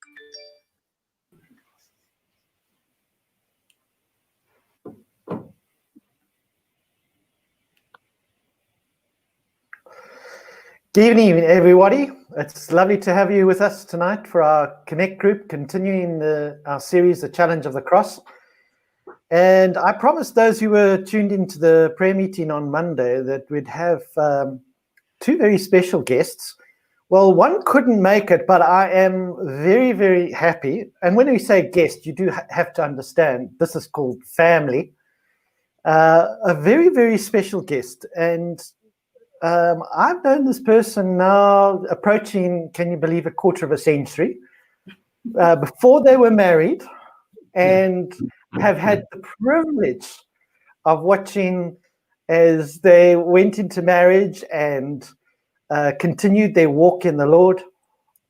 Good evening, everybody. It's lovely to have you with us tonight for our Connect group, continuing our series, The Challenge of the Cross. And I promised those who were tuned into the prayer meeting on Monday that we'd have two very special guests. Well, one couldn't make it, but I am very, very happy. And when we say guest, you do have to understand this is called family. A very, very special guest. And I've known this person now approaching, can you believe, a quarter of a century, before they were married, and have had the privilege of watching as they went into marriage and continued their walk in the Lord.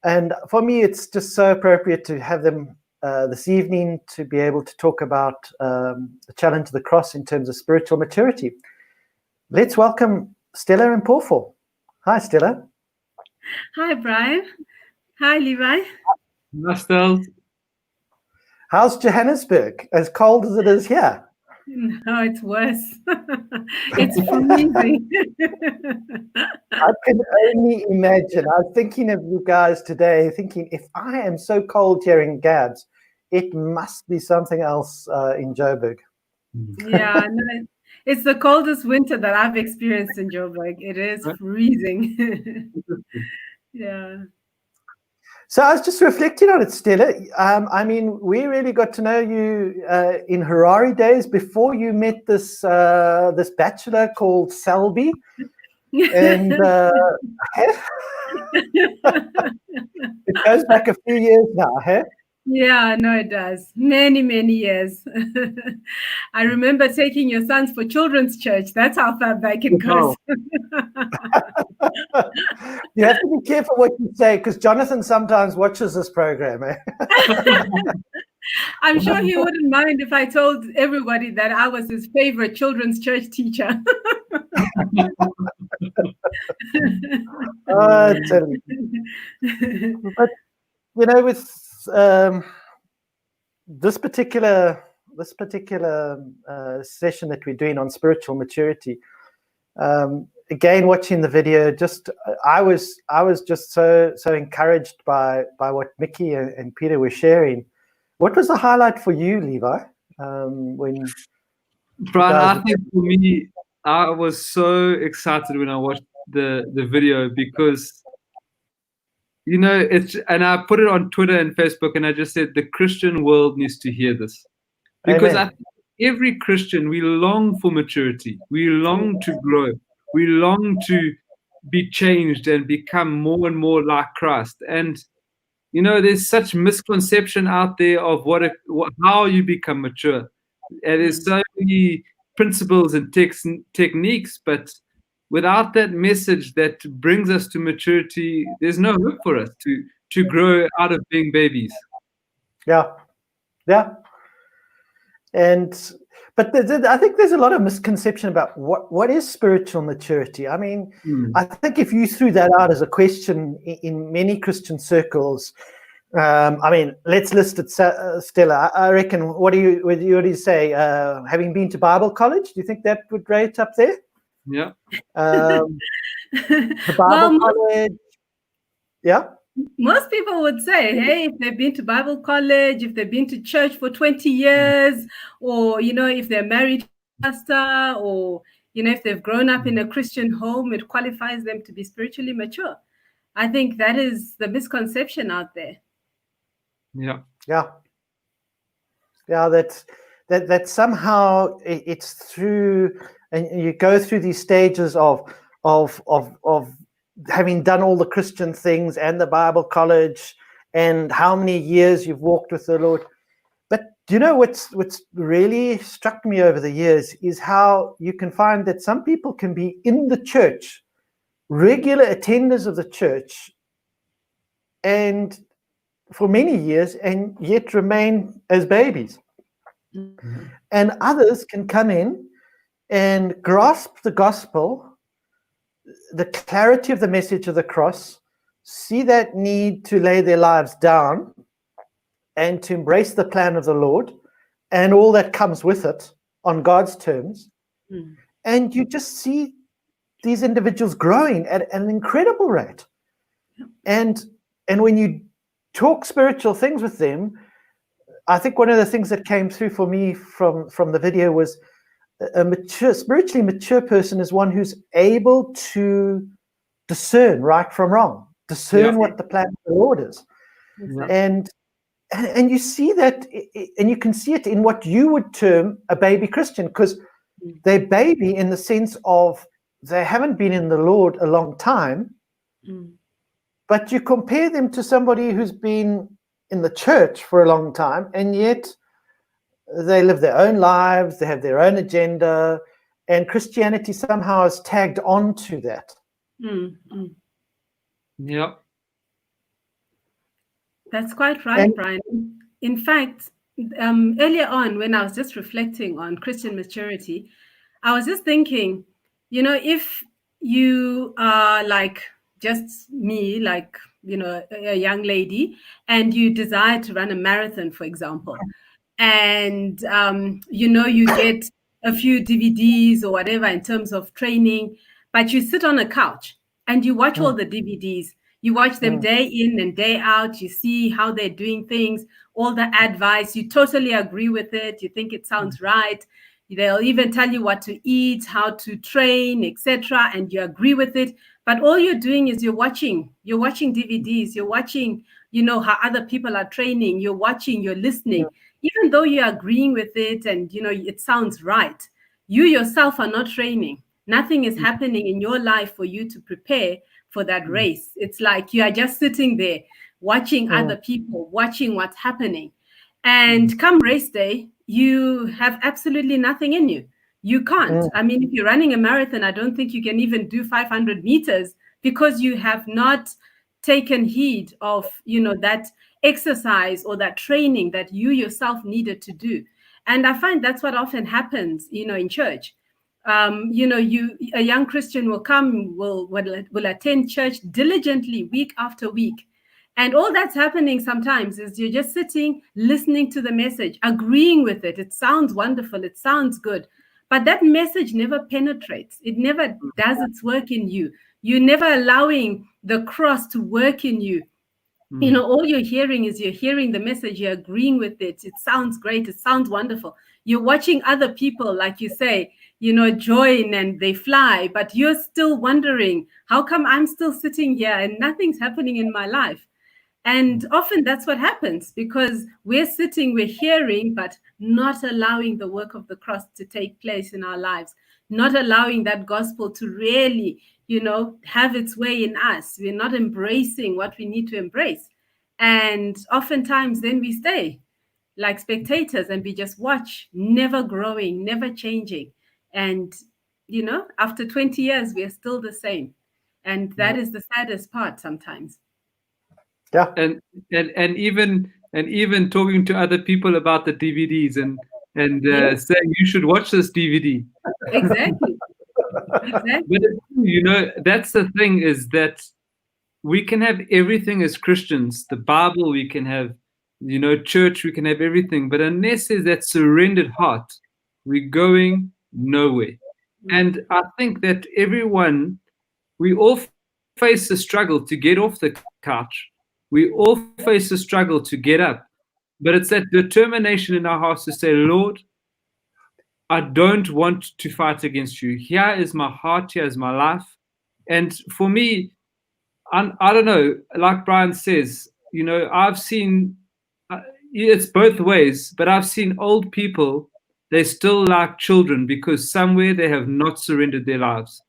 And for me, it's just so appropriate to have them this evening to be able to talk about the challenge of the cross in terms of spiritual maturity. Let's welcome Stella and Porphyr. Hi, Stella. Hi, Brian. Hi, Levi. Hi, Stella. How's Johannesburg? As cold as it is here? No, it's worse. It's freezing. I can only imagine. I was thinking of you guys today, thinking if I am so cold here in Gabs, it must be something else in Joburg. Yeah, no, it's the coldest winter that I've experienced in Joburg. It is freezing. Yeah. So I was just reflecting on it, Stella. I mean, we really got to know you in Harare days before you met this this bachelor called Selby. And it goes back a few years now, huh? Yeah, no, it does. Many, many years. I remember taking your sons for children's church. That's how far back it goes. You have to be careful what you say, because Jonathan sometimes watches this program. Eh? I'm sure he wouldn't mind if I told everybody that I was his favorite children's church teacher. Totally. But you know, with this particular session that we're doing on spiritual maturity, again, watching the video, I was just so encouraged by what Mickey and Peter were sharing. What was the highlight for you, Levi? When Brian, I think for me, I was so excited when I watched the video, because you know, and I put it on Twitter and Facebook, and I just said the Christian world needs to hear this, because I think every Christian, we long for maturity, we long to grow, we long to be changed and become more and more like Christ. And you know, there's such misconception out there of how you become mature. And there's so many principles and techniques, but without that message that brings us to maturity, there's no hope for us to grow out of being babies. Yeah. But I think there's a lot of misconception about what is spiritual maturity. I mean, I think if you threw that out as a question in many Christian circles, I mean, let's list it, Stella. I reckon, what do you say? Having been to Bible college, do you think that would rate up there? Yeah. The Bible college. Yeah. Most people would say, hey, if they've been to Bible college, if they've been to church for 20 years, or, you know, if they're married pastor, or, you know, if they've grown up in a Christian home, it qualifies them to be spiritually mature. I think that is the misconception out there. Yeah. That somehow it's through, and you go through these stages of having done all the Christian things and the Bible college and how many years you've walked with the Lord. But do you know what's really struck me over the years is how you can find that some people can be in the church, regular attenders of the church, and for many years, and yet remain as babies. Mm-hmm. And others can come in and grasp the gospel, the clarity of the message of the cross, see that need to lay their lives down and to embrace the plan of the Lord and all that comes with it on God's terms. And you just see these individuals growing at an incredible rate. And when you talk spiritual things with them, I think one of the things that came through for me from the video was a spiritually mature person is one who's able to discern right from wrong, discern what the plan of the Lord is. And you see that, and you can see it in what you would term a baby Christian, because they're baby in the sense of they haven't been in the Lord a long time, but you compare them to somebody who's been in the church for a long time, and yet they live their own lives, they have their own agenda, and Christianity somehow is tagged on to that. Yeah. That's quite right, Brian. In fact, earlier on, when I was just reflecting on Christian maturity, I was just thinking, if you are like just me, like, a young lady, and you desire to run a marathon, for example, and, you get a few DVDs or whatever in terms of training, but you sit on a couch and you watch all the DVDs. You watch them day in and day out. You see how they're doing things, all the advice. You totally agree with it. You think it sounds right. They'll even tell you what to eat, how to train, etc. And you agree with it. But all you're doing is you're watching DVDs. You're watching, how other people are training. You're watching, you're listening. Even though you're agreeing with it and, it sounds right, you yourself are not training. Nothing is happening in your life for you to prepare for that race. It's like you are just sitting there watching other people, watching what's happening. And come race day, you have absolutely nothing in you. You can't. I mean, if you're running a marathon, I don't think you can even do 500 meters because you have not taken heed of, that exercise or that training that you yourself needed to do. And I find that's what often happens, in church. A young Christian will come, will attend church diligently week after week. And all that's happening sometimes is you're just sitting, listening to the message, agreeing with it. It sounds wonderful. It sounds good. But that message never penetrates. It never does its work in you. You're never allowing the cross to work in you. All you're hearing is you're hearing the message, you're agreeing with it. It sounds great. It sounds wonderful. You're watching other people, like you say, join and they fly, but you're still wondering, how come I'm still sitting here and nothing's happening in my life? And often that's what happens because we're sitting, we're hearing, but not allowing the work of the cross to take place in our lives, not allowing that gospel to really, have its way in us. We're not embracing what we need to embrace. And oftentimes then we stay like spectators and we just watch, never growing, never changing. And, after 20 years, we are still the same. And that is the saddest part sometimes. Yeah. And even talking to other people about the DVDs and saying you should watch this DVD. Exactly. But that's the thing, is that we can have everything as Christians, the Bible, we can have, church, we can have everything, but unless there's that surrendered heart, we're going nowhere. And I think that we all face the struggle to get off the couch. We all face the struggle to get up, but it's that determination in our hearts to say, Lord, I don't want to fight against you. Here is my heart, here is my life. And for me, I don't know, like Brian says, I've seen, it's both ways, but I've seen old people, they're still like children because somewhere they have not surrendered their lives.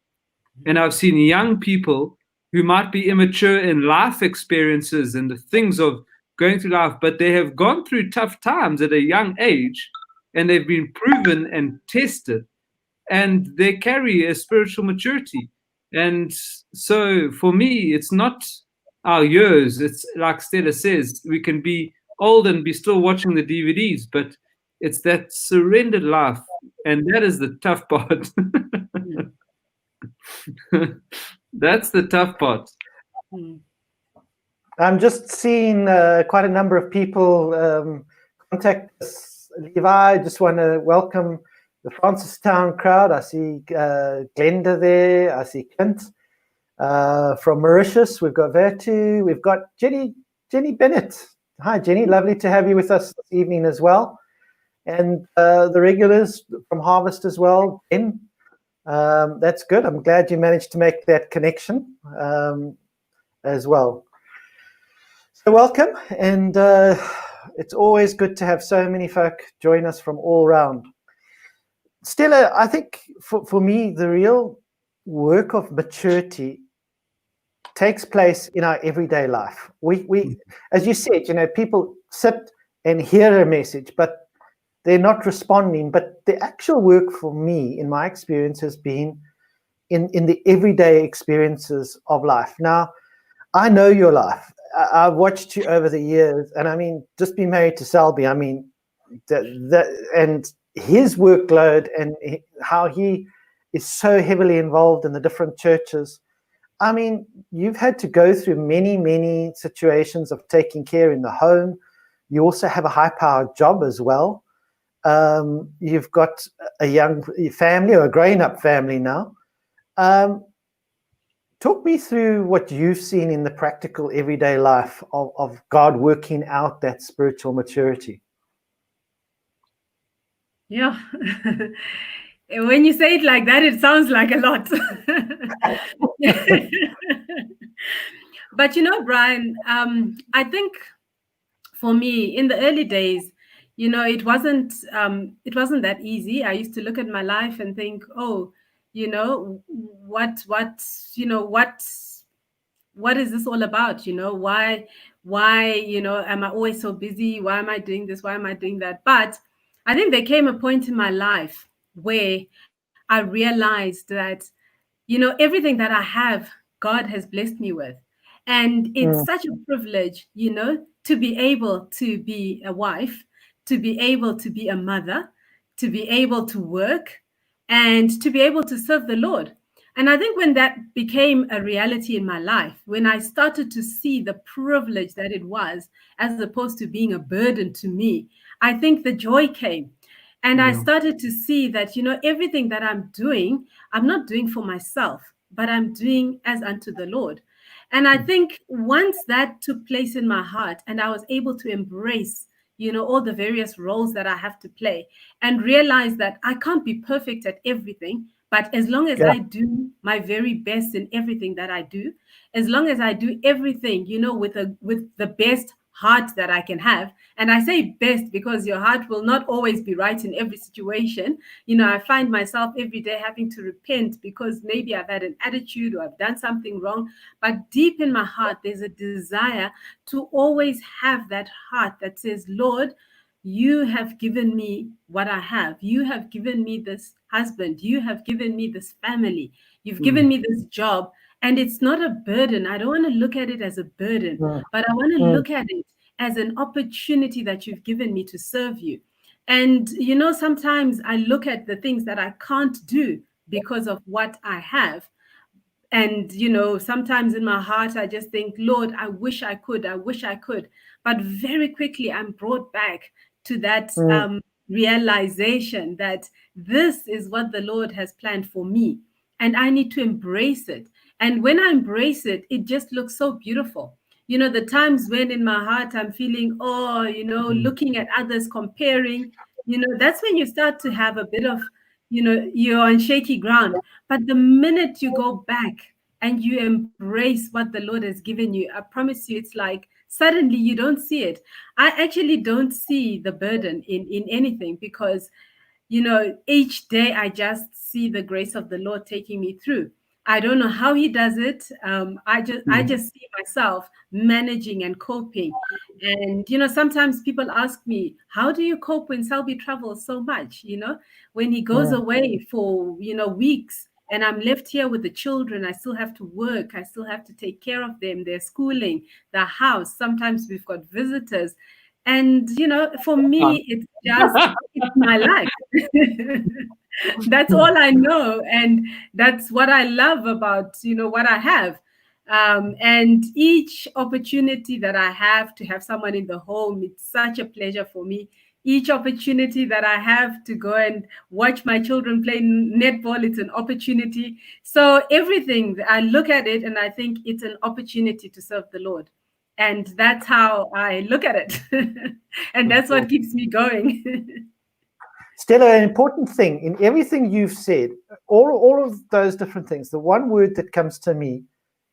And I've seen young people who might be immature in life experiences and the things of going through life, but they have gone through tough times at a young age and they've been proven and tested and they carry a spiritual maturity. And so for me, it's not our years. It's like Stella says, we can be old and be still watching the DVDs, but it's that surrendered life. And that is the tough part. That's the tough part. I'm just seeing quite a number of people contact us. Levi, I just want to welcome the Francistown crowd. I see Glenda there. I see Clint from Mauritius. We've got Vertu. We've got Jenny Bennett. Hi, Jenny. Lovely to have you with us this evening as well. And the regulars from Harvest as well. Ben, that's good. I'm glad you managed to make that connection as well. So welcome, and it's always good to have so many folk join us from all around. Stella, I think for me, the real work of maturity takes place in our everyday life. We, as you said, people sit and hear a message, but they're not responding. But the actual work for me, in my experience, has been in the everyday experiences of life. Now, I know your life. I've watched you over the years, and I mean, just being married to Selby, I mean, and his workload and how he is so heavily involved in the different churches. I mean, you've had to go through many, many situations of taking care in the home. You also have a high-powered job as well. You've got a young family or a growing-up family now. Talk me through what you've seen in the practical everyday life of God working out that spiritual maturity. Yeah. When you say it like that, it sounds like a lot. But Brian, I think for me in the early days, it wasn't that easy. I used to look at my life and think, oh, what is this all about? Why, am I always so busy? Why am I doing this? Why am I doing that? But I think there came a point in my life where I realized that, everything that I have, God has blessed me with. And it's such a privilege, to be able to be a wife, to be able to be a mother, to be able to work, and to be able to serve the Lord. And I think when that became a reality in my life, when I started to see the privilege that it was, as opposed to being a burden to me, I think the joy came. And I started to see that, everything that I'm doing, I'm not doing for myself, but I'm doing as unto the Lord. And I think once that took place in my heart and I was able to embrace, all the various roles that I have to play and realize that I can't be perfect at everything, but as long as I do my very best in everything that I do, as long as I do everything, with the best heart that I can have. And I say best because your heart will not always be right in every situation. I find myself every day having to repent because maybe I've had an attitude or I've done something wrong. But deep in my heart, there's a desire to always have that heart that says, Lord, you have given me what I have. You have given me this husband. You have given me this family. You've given me this job. And it's not a burden. I don't want to look at it as a burden, but I want to look at it as an opportunity that you've given me to serve you. And, sometimes I look at the things that I can't do because of what I have. And, sometimes in my heart, I just think, Lord, I wish I could. I wish I could. But very quickly, I'm brought back to that realization that this is what the Lord has planned for me. And I need to embrace it. And when I embrace it, it just looks so beautiful. The times when in my heart I'm feeling, looking at others, comparing, that's when you start to have a bit of, you're on shaky ground. But the minute you go back and you embrace what the Lord has given you, I promise you, it's like suddenly you don't see it. I actually don't see the burden in anything because, each day I just see the grace of the Lord taking me through. I don't know how he does it. I just see myself managing and coping. And, sometimes people ask me, how do you cope when Selby travels so much? When he goes away for, weeks and I'm left here with the children, I still have to work. I still have to take care of them, their schooling, the house. Sometimes we've got visitors. And, for me, it's my life. That's all I know. And that's what I love about, what I have. And each opportunity that I have to have someone in the home, it's such a pleasure for me. Each opportunity that I have to go and watch my children play netball, it's an opportunity. So everything, I look at it and I think it's an opportunity to serve the Lord. And that's how I look at it. And that's what keeps me going. Stella, an important thing in everything you've said, all of those different things, the one word that comes to me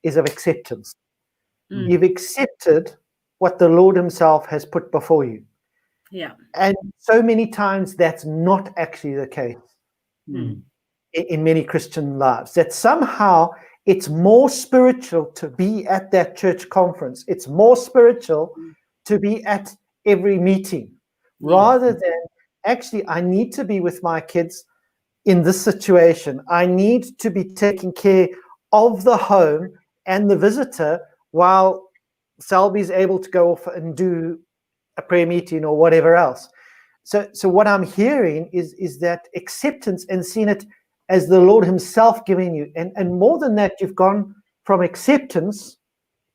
is of acceptance. You've accepted what the Lord himself has put before you. Yeah. And so many times that's not actually the case in many Christian lives, that somehow it's more spiritual to be at that church conference. It's more spiritual to be at every meeting rather than actually, I need to be with my kids in this situation. I need to be taking care of the home and the visitor while Selby's able to go off and do a prayer meeting or whatever else. So what I'm hearing is that acceptance and seeing it as the Lord himself giving you. And more than that, you've gone from acceptance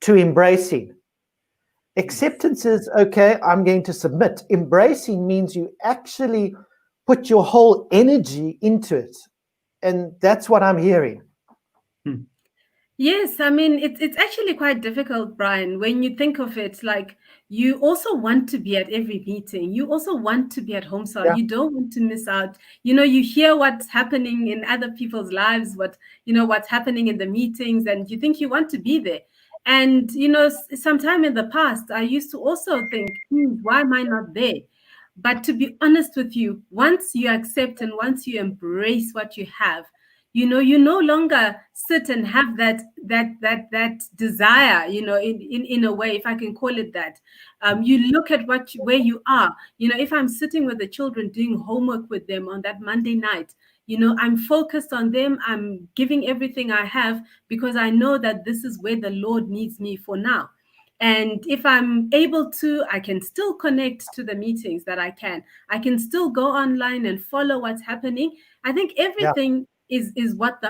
to embracing. Acceptance is, okay, I'm going to submit. Embracing means you actually put your whole energy into it. And that's what I'm hearing. Yes, I mean, it's actually quite difficult, Brian, when you think of it. Like, you also want to be at every meeting. You also want to be at home, so you don't want to miss out. You hear what's happening in other people's lives, what's happening in the meetings, and you think you want to be there. And, sometime in the past, I used to also think, why am I not there? But to be honest with you, once you accept and once you embrace what you have, you no longer sit and have that desire, in a way, if I can call it that. You look at where you are. If I'm sitting with the children doing homework with them on that Monday night, I'm focused on them. I'm giving everything I have because I know that this is where the Lord needs me for now. And if I'm able to, I can still connect to the meetings that I can. I can still go online and follow what's happening. I think everything is about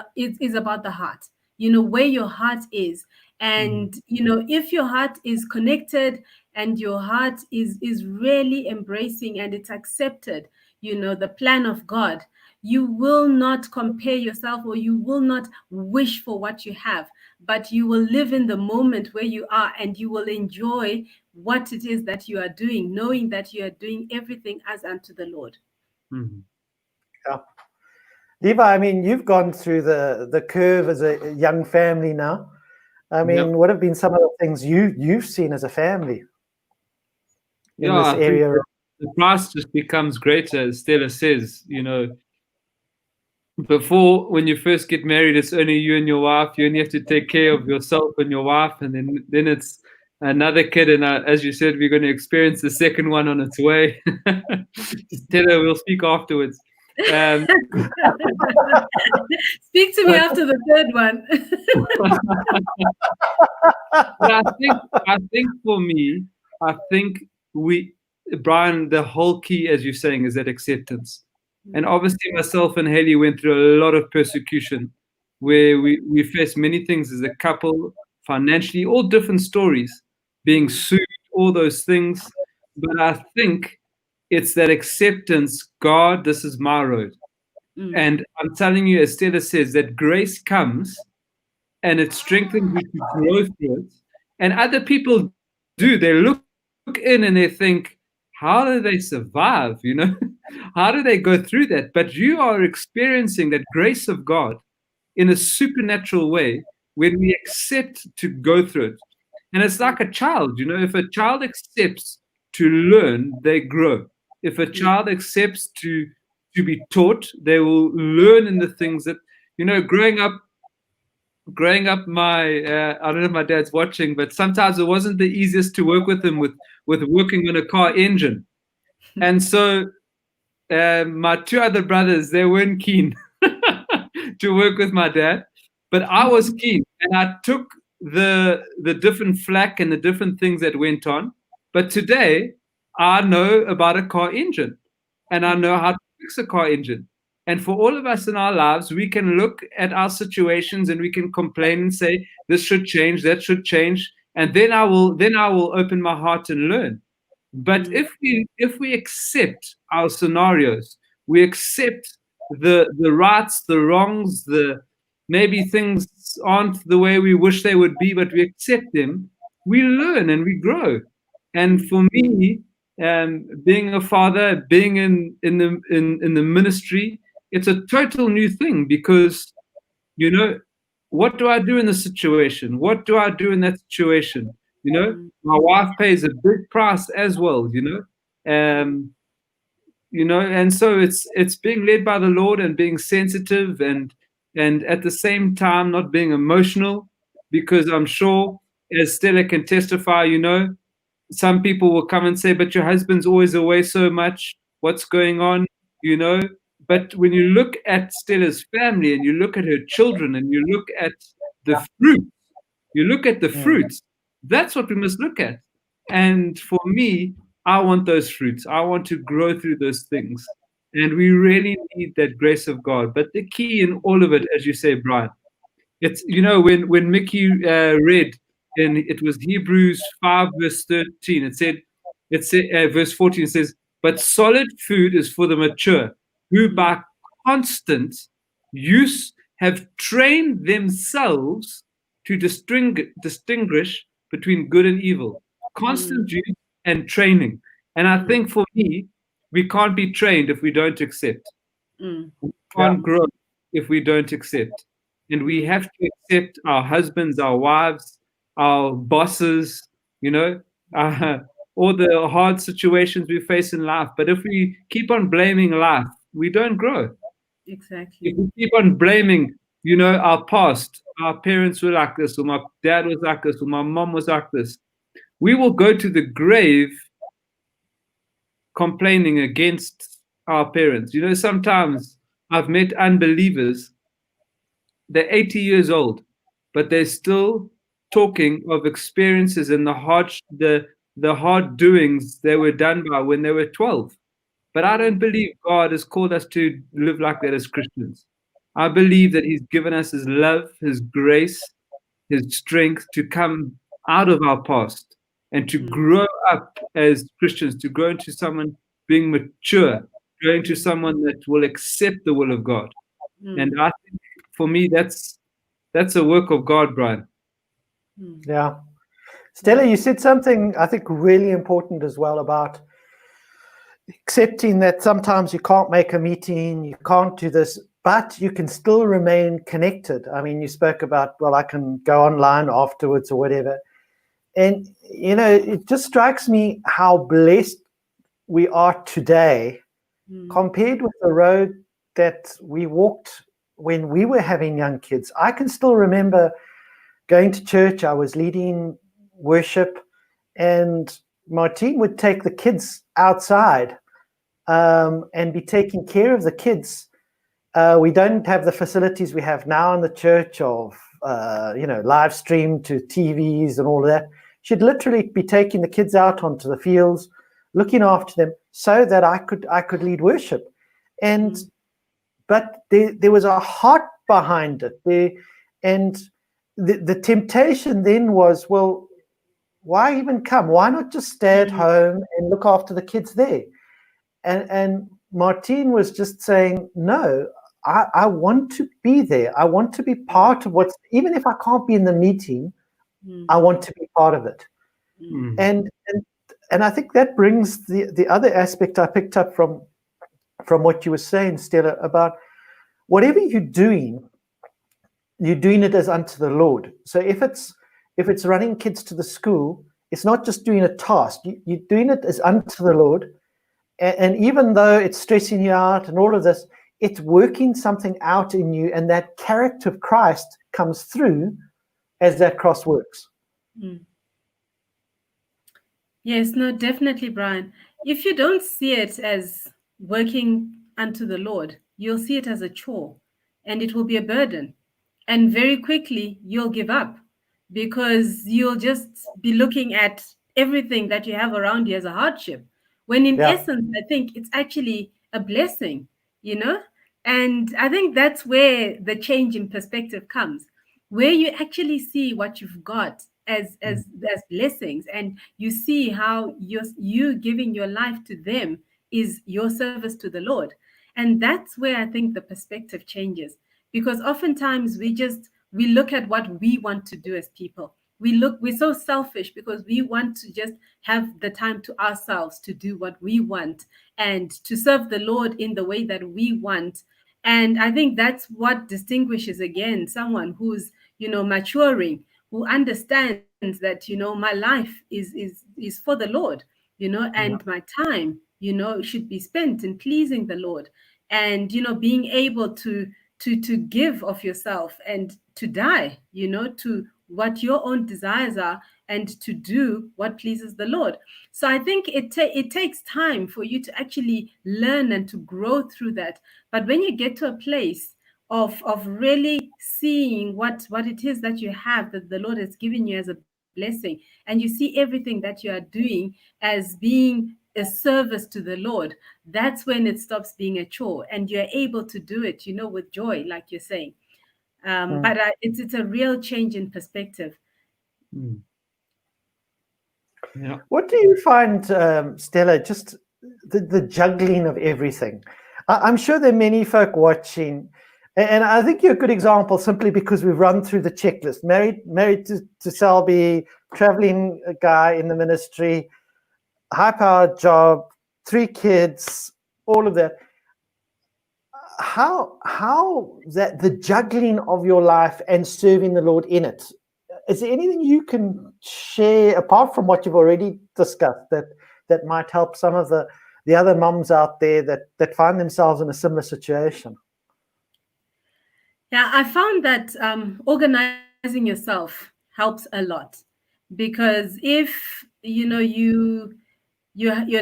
the heart, where your heart is. And if your heart is connected and your heart is really embracing and it's accepted, the plan of God, you will not compare yourself or you will not wish for what you have, but you will live in the moment where you are and you will enjoy what it is that you are doing, knowing that you are doing everything as unto the Lord. Yeah. Levi, I mean, you've gone through the curve as a young family now. I mean, what have been some of the things you've seen as a family in this area? The price just becomes greater, as Stella says. Before, when you first get married, it's only you and your wife. You only have to take care of yourself and your wife, and then it's another kid. And as you said, we're going to experience the second one on its way. Stella, we'll speak afterwards. Speak to me after the third one. But I think for me, Brian, the whole key, as you're saying, is that acceptance. And obviously myself and Haley went through a lot of persecution where we faced many things as a couple, financially, all different stories, being sued, all those things. But I think it's that acceptance. God, this is my road. And I'm telling you, as Stella says, that grace comes and it strengthens you to grow through it. And other people do. They look in and they think, how do they survive? How do they go through that? But you are experiencing that grace of God in a supernatural way when we accept to go through it. And it's like a child, if a child accepts to learn, they grow. If a child accepts to be taught, they will learn in the things that, growing up, I don't know if my dad's watching, but sometimes it wasn't the easiest to work with him with working on a car engine. And so my two other brothers, they weren't keen to work with my dad, but I was keen, and I took the different flack and the different things that went on. But today I know about a car engine and I know how to fix a car engine. And for all of us in our lives, we can look at our situations and we can complain and say, this should change, that should change. And then I will open my heart and learn. But if we accept our scenarios, we accept the rights, the wrongs, the maybe things aren't the way we wish they would be, but we accept them, we learn and we grow. And for me, being a father, being in the ministry, it's a total new thing because, you know, what do I do in this situation? What do I do in that situation? You know, my wife pays a big price as well, you know. And so it's being led by the Lord and being sensitive and at the same time not being emotional, because I'm sure, as Stella can testify, you know, some people will come and say, but your husband's always away so much. What's going on? You know, but when you look at Stella's family and you look at her children and you look at the fruits, that's what we must look at. And for me, I want those fruits. I want to grow through those things. And we really need that grace of God. But the key in all of it, as you say, Brian, it's, you know, when Mickey read, and it was Hebrews 5, verse 13, it said, verse 14, it says, but solid food is for the mature, who by constant use have trained themselves to distinguish between good and evil. Constant use and training. And I think for me, we can't be trained if we don't accept. We can't grow if we don't accept. And we have to accept our husbands, our wives, our bosses, you know, all the hard situations we face in life. But if we keep on blaming life, we don't grow. Exactly. If we keep on blaming, you know, our past, our parents were like this, or my dad was like this, or my mom was like this, we will go to the grave complaining against our parents. You know, sometimes I've met unbelievers, they're 80 years old, but they're still talking of experiences and the hard doings they were done by when they were 12. But I don't believe God has called us to live like that as Christians. I believe that He's given us His love, His grace, His strength to come out of our past and to grow up as Christians, to grow into someone being mature, grow into someone that will accept the will of God. And I think for me, that's a work of God, Brian. Yeah. Stella, you said something I think really important as well about accepting that sometimes you can't make a meeting, you can't do this, but you can still remain connected. I mean, you spoke about, well, I can go online afterwards or whatever. And, you know, it just strikes me how blessed we are today compared with the road that we walked when we were having young kids. I can still remember going to church. I was leading worship, and Martine would take the kids outside and be taking care of the kids. We don't have the facilities we have now in the church of, live stream to TVs and all of that. She'd literally be taking the kids out onto the fields, looking after them so that I could lead worship. And but there was a heart behind it. And the temptation then was, well, why even come? Why not just stay at home and look after the kids there? And Martine was just saying, no, I want to be there. I want to be part of what's, even if I can't be in the meeting, I want to be part of it. And I think that brings the other aspect I picked up from what you were saying, Stella, about whatever you're doing it as unto the Lord. So if it's running kids to the school, it's not just doing a task. You're doing it as unto the Lord. And even though it's stressing you out and all of this, it's working something out in you, and that character of Christ comes through as that cross works. Yes, no, definitely, Brian. If you don't see it as working unto the Lord, you'll see it as a chore, and it will be a burden. And very quickly, you'll give up, because you'll just be looking at everything that you have around you as a hardship, when in essence, I think it's actually a blessing, you know? And I think that's where the change in perspective comes, where you actually see what you've got as blessings, and you see how you giving your life to them is your service to the Lord. And that's where I think the perspective changes, because oftentimes we look at what we want to do as people. We're so selfish because we want to just have the time to ourselves to do what we want and to serve the Lord in the way that we want. And I think that's what distinguishes, again, someone who's, maturing, who understands that, my life is for the Lord, and my time, should be spent in pleasing the Lord, and, being able to give of yourself and to die, to what your own desires are, and to do what pleases the Lord. So I think it takes time for you to actually learn and to grow through that. But when you get to a place of really seeing what it is that you have, that the Lord has given you as a blessing, and you see everything that you are doing as being a service to the Lord, that's when it stops being a chore and you're able to do it, with joy, like you're saying. But it's a real change in perspective. Yeah. What do you find, Stella, just the juggling of everything? I'm sure there are many folk watching, and I think you're a good example simply because we've run through the checklist. Married to Selby, traveling guy in the ministry, high-powered job, 3 kids, all of that. How that the juggling of your life and serving the Lord in it, is there anything you can share apart from what you've already discussed that might help some of the other moms out there that find themselves in a similar situation? Yeah, I found that organizing yourself helps a lot, because if your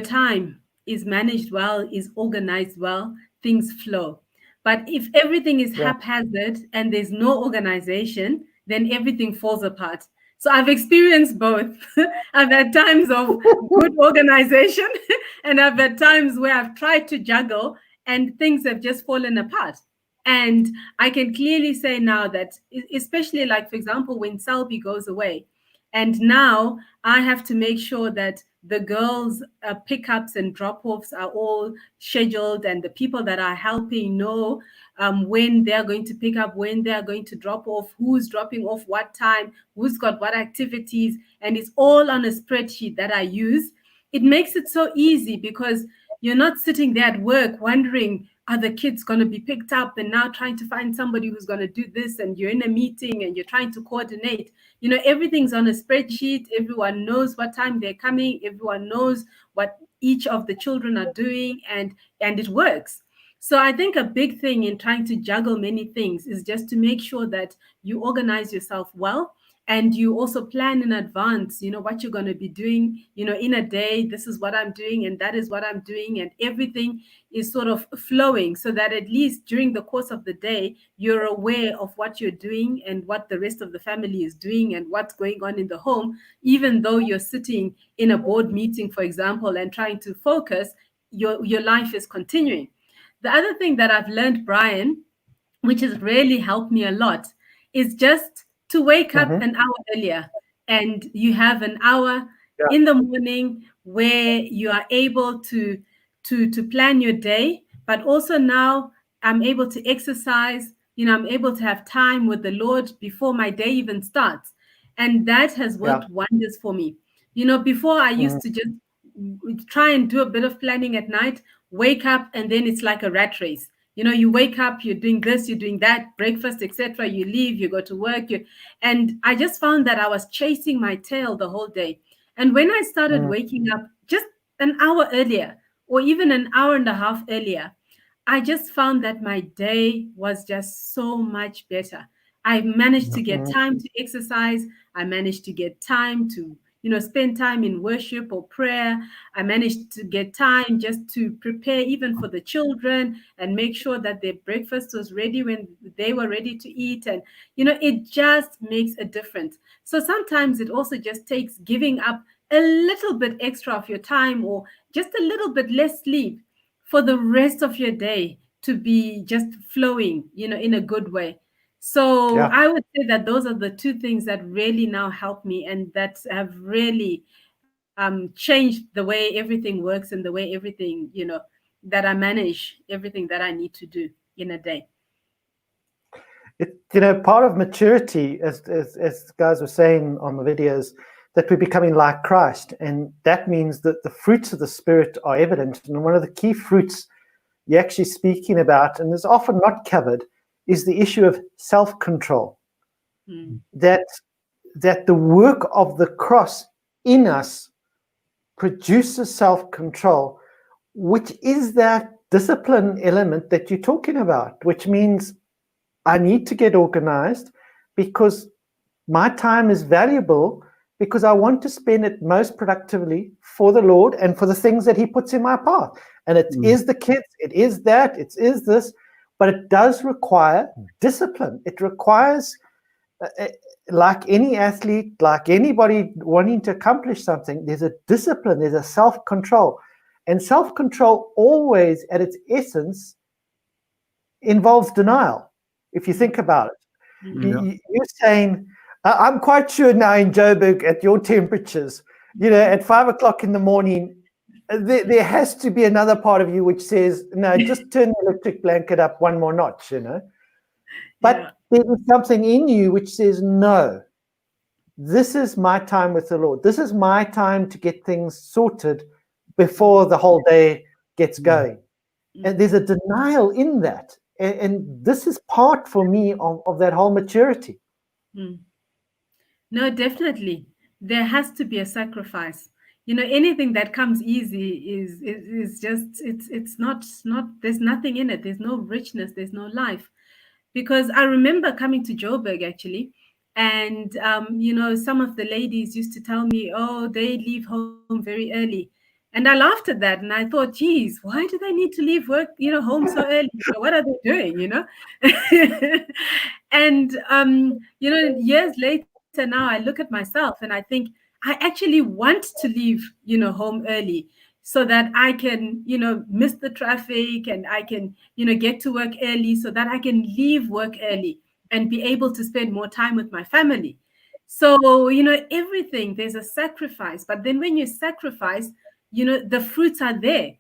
time is managed well, is organized well, things flow. But if everything is haphazard and there's no organization, then everything falls apart. So I've experienced both. I've had times of good organization and I've had times where I've tried to juggle and things have just fallen apart. And I can clearly say now that, especially like, for example, when Selby goes away, and now I have to make sure that the girls' pickups and drop-offs are all scheduled, and the people that are helping know when they're going to pick up, when they're going to drop off, who's dropping off what time, who's got what activities, and it's all on a spreadsheet that I use. It makes it so easy because you're not sitting there at work wondering, are the kids going to be picked up, and now trying to find somebody who's going to do this, and you're in a meeting and you're trying to coordinate. Everything's on a spreadsheet. Everyone knows what time they're coming. Everyone knows what each of the children are doing, and it works. So I think a big thing in trying to juggle many things is just to make sure that you organize yourself well, and you also plan in advance, what you're going to be doing, in a day. This is what I'm doing, and that is what I'm doing, and everything is sort of flowing, so that at least during the course of the day, you're aware of what you're doing and what the rest of the family is doing and what's going on in the home. Even though you're sitting in a board meeting, for example, and trying to focus, your life is continuing. The other thing that I've learned, Brian, which has really helped me a lot, is just to wake up an hour earlier, and you have an hour in the morning where you are able to plan your day. But also now I'm able to exercise, I'm able to have time with the Lord before my day even starts. And that has worked wonders for me. Before I used to just try and do a bit of planning at night, wake up, and then it's like a rat race. You wake up, you're doing this, you're doing that, breakfast, etc. You leave, you go to work. And I just found that I was chasing my tail the whole day. And when I started waking up just an hour earlier, or even an hour and a half earlier, I just found that my day was just so much better. I managed to get time to exercise. I managed to get time to spend time in worship or prayer. I managed to get time just to prepare even for the children and make sure that their breakfast was ready when they were ready to eat. And, it just makes a difference. So sometimes it also just takes giving up a little bit extra of your time, or just a little bit less sleep for the rest of your day, to be just flowing, in a good way. So Yeah. I would say that those are the two things that really now help me and that have really changed the way everything works and the way everything, that I manage everything that I need to do in a day. Part of maturity, as guys were saying on the videos, that we're becoming like Christ. And that means that the fruits of the Spirit are evident. And one of the key fruits you're actually speaking about, and is often not covered, is the issue of self-control. That the work of the cross in us produces self-control, which is that discipline element that you're talking about, which means I need to get organized because my time is valuable, because I want to spend it most productively for the Lord and for the things that he puts in my path. And it is the kids, it is that, it is this, but it does require discipline. It requires, like any athlete, like anybody wanting to accomplish something, there's a discipline, there's a self-control. And self-control always, at its essence, involves denial, if you think about it. You're saying, I'm quite sure now in Joburg at your temperatures, at 5 o'clock in the morning, there has to be another part of you which says, no, just turn the electric blanket up one more notch, But there is something in you which says, no, this is my time with the Lord. This is my time to get things sorted before the whole day gets going. And there's a denial in that. And this is part for me of that whole maturity. No, definitely. There has to be a sacrifice. Anything that comes easy is just, it's not, there's nothing in it. There's no richness. There's no life. Because I remember coming to Joburg actually, and, some of the ladies used to tell me, oh, they leave home very early. And I laughed at that and I thought, geez, why do they need to leave work, home so early? What are they doing, And, years later now I look at myself and I think I actually want to leave, home early so that I can, miss the traffic and I can, get to work early so that I can leave work early and be able to spend more time with my family. So, everything, there's a sacrifice. But then when you sacrifice, the fruits are there,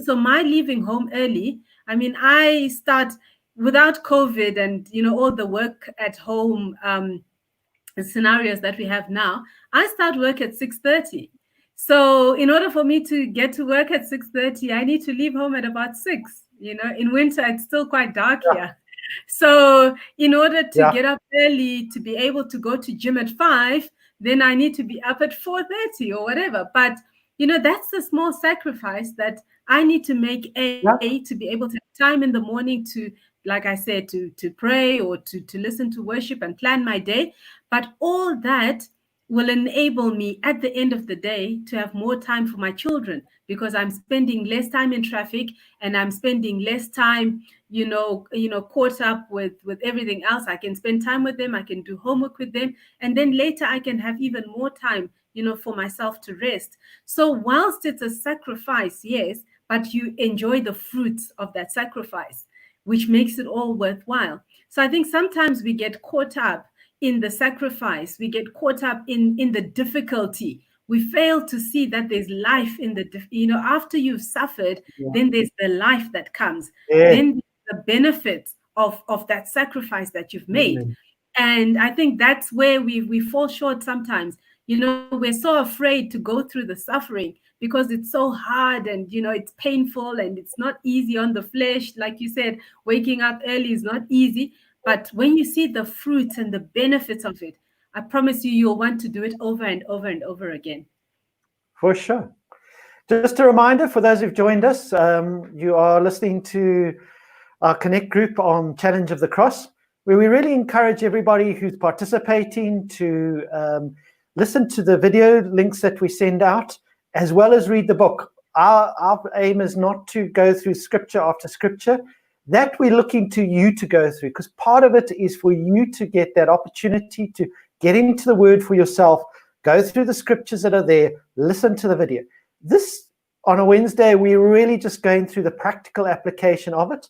so my leaving home early, I mean, I start without COVID and, all the work at home scenarios that we have now, I start work at 6:30. So in order for me to get to work at 6:30, I need to leave home at about 6. In winter, it's still quite dark here. So in order to get up early to be able to go to gym at 5, then I need to be up at 4:30 or whatever. But, that's the small sacrifice that I need to make to be able to have time in the morning to, like I said, to pray or to listen to worship and plan my day. But all that will enable me at the end of the day to have more time for my children, because I'm spending less time in traffic and I'm spending less time, caught up with everything else. I can spend time with them. I can do homework with them. And then later I can have even more time, for myself to rest. So whilst it's a sacrifice, yes, but you enjoy the fruits of that sacrifice, which makes it all worthwhile. So I think sometimes we get caught up in the sacrifice. We get caught up in the difficulty. We fail to see that there's life in the, after you've suffered, then there's the life that comes. Then the benefits of that sacrifice that you've made. And I think that's where we fall short sometimes. We're so afraid to go through the suffering because it's so hard and, it's painful and it's not easy on the flesh. Like you said, waking up early is not easy. But when you see the fruits and the benefits of it, I promise you'll want to do it over and over and over again. For sure. Just a reminder for those who've joined us, you are listening to our Connect group on Challenge of the Cross, where we really encourage everybody who's participating to listen to the video links that we send out, as well as read the book. Our aim is not to go through scripture after scripture. That we're looking to you to go through, because part of it is for you to get that opportunity to get into the word for yourself, go through the scriptures that are there, listen to the video. This, on a Wednesday, we're really just going through the practical application of it.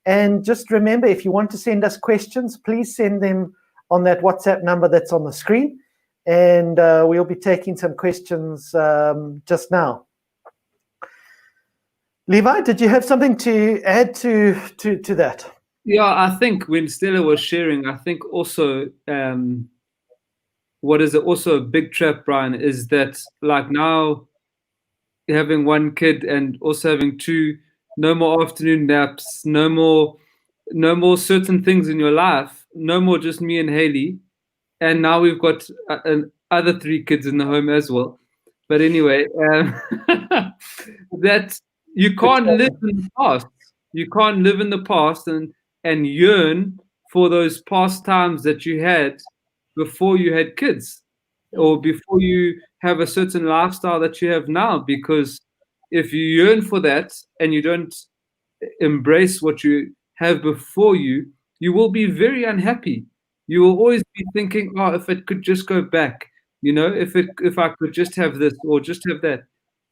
And just remember, if you want to send us questions, please send them on that WhatsApp number that's on the screen. And we'll be taking some questions just now. Levi, did you have something to add to that? Yeah, I think when Stella was sharing, I think also what is also a big trap, Brian, is that like now having one kid and also having two, no more afternoon naps, no more certain things in your life, no more just me and Haley, and now we've got other 3 kids in the home as well. But anyway, that you can't live in the past. You can't live in the past and yearn for those past times that you had before you had kids, or before you have a certain lifestyle that you have now. Because if you yearn for that and you don't embrace what you have before you, you will be very unhappy. You will always be thinking, oh, if it could just go back, if I could just have this or just have that.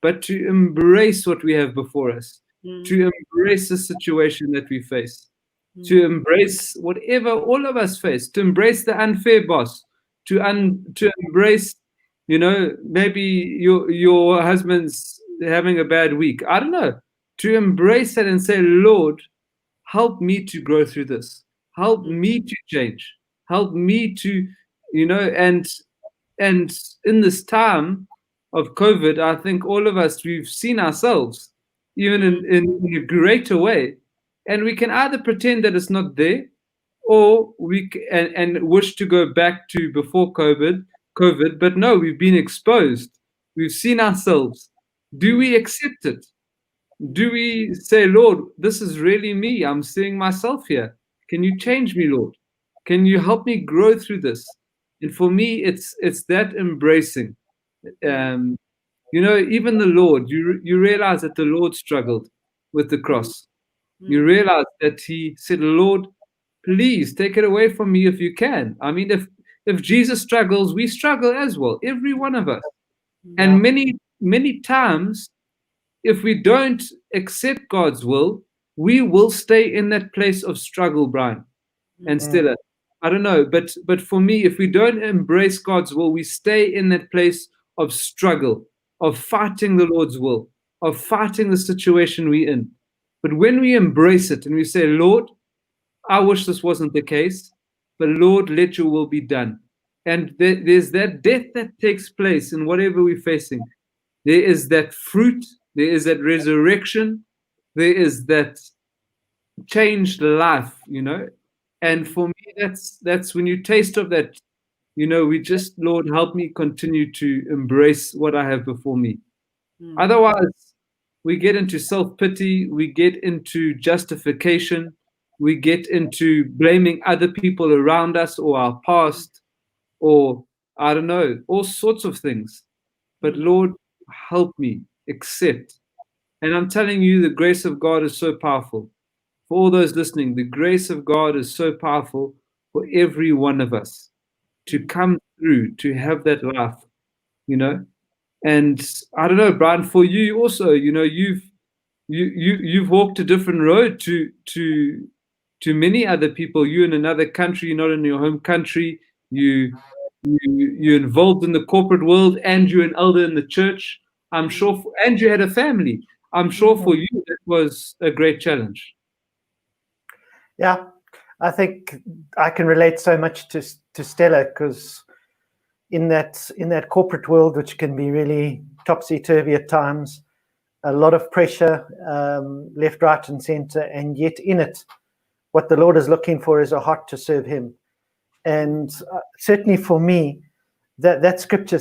But to embrace what we have before us, to embrace the situation that we face, to embrace whatever all of us face, to embrace the unfair boss, to embrace, maybe your husband's having a bad week. I don't know. To embrace that and say, Lord, help me to grow through this. Help me to change. Help me to, and in this time of COVID, I think all of us, we've seen ourselves even in a greater way. And we can either pretend that it's not there, or and wish to go back to before COVID. But no, we've been exposed. We've seen ourselves. Do we accept it? Do we say, Lord, this is really me. I'm seeing myself here. Can you change me, Lord? Can you help me grow through this? And for me, it's that embracing. Even the Lord, you realize that the Lord struggled with the cross. You realize that he said, Lord, please take it away from me if you can. I mean, if Jesus struggles, we struggle as well, every one of us. And many times, if we don't accept God's will, we will stay in that place of struggle, Brian and Stella. I don't know, but for me, if we don't embrace God's will, we stay in that place of struggle, of fighting the Lord's will, of fighting the situation we're in. But when we embrace it and we say, Lord, I wish this wasn't the case, but Lord, let your will be done. And there's that death that takes place in whatever we're facing. There is that fruit. There is that resurrection. There is that changed life, And for me, that's when you taste of that, we just, Lord, help me continue to embrace what I have before me. Otherwise, we get into self-pity. We get into justification. We get into blaming other people around us or our past, or I don't know, all sorts of things. But Lord, help me accept. And I'm telling you, the grace of God is so powerful. For all those listening, the grace of God is so powerful for every one of us to come through, to have that life, And I don't know, Brian, for you also, you've walked a different road to many other people. You in another country, not in your home country. You're involved in the corporate world, and you're an elder in the church. I'm sure, and you had a family. I'm sure for you that was a great challenge. Yeah, I think I can relate so much to Stella, because in that corporate world, which can be really topsy-turvy at times, a lot of pressure, left, right, and center, and yet in it, what the Lord is looking for is a heart to serve Him. And certainly for me, that scripture,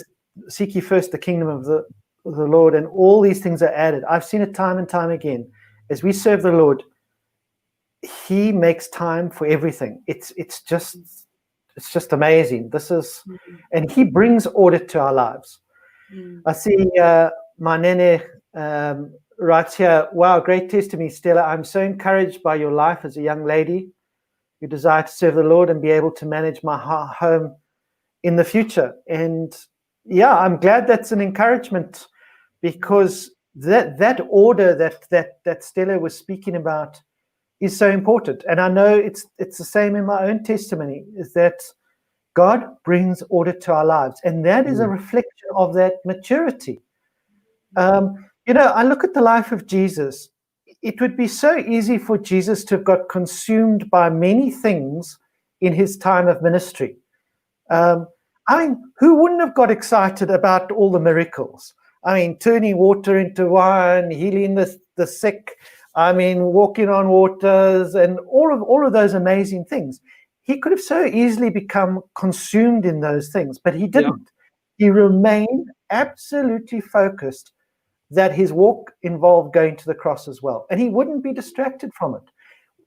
seek ye first the kingdom of the Lord, and all these things are added. I've seen it time and time again. As we serve the Lord, He makes time for everything. It's just amazing. And He brings order to our lives. I see my nene writes here, wow, great testimony, Stella. I'm so encouraged by your life as a young lady who desire to serve the Lord and be able to manage my home in the future. And yeah, I'm glad that's an encouragement, because that order that Stella was speaking about is so important. And I know it's the same in my own testimony, is that God brings order to our lives. And that is a reflection of that maturity. I look at the life of Jesus. It would be so easy for Jesus to have got consumed by many things in his time of ministry. Who wouldn't have got excited about all the miracles? Turning water into wine, healing the sick, walking on waters, and all of those amazing things. He could have so easily become consumed in those things, but he didn't. He remained absolutely focused that his walk involved going to the cross as well, and he wouldn't be distracted from it.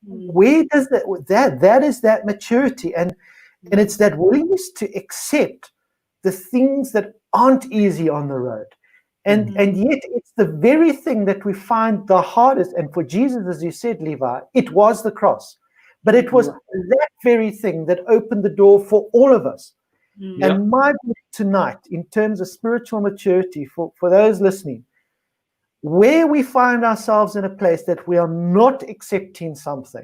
Where does that is that maturity, and it's that willingness to accept the things that aren't easy on the road, and yet it's the very thing that we find the hardest. And for Jesus, as you said, Levi, it was the cross, but it was that very thing that opened the door for all of us. And my book tonight, in terms of spiritual maturity, for those listening, where we find ourselves in a place that we are not accepting something,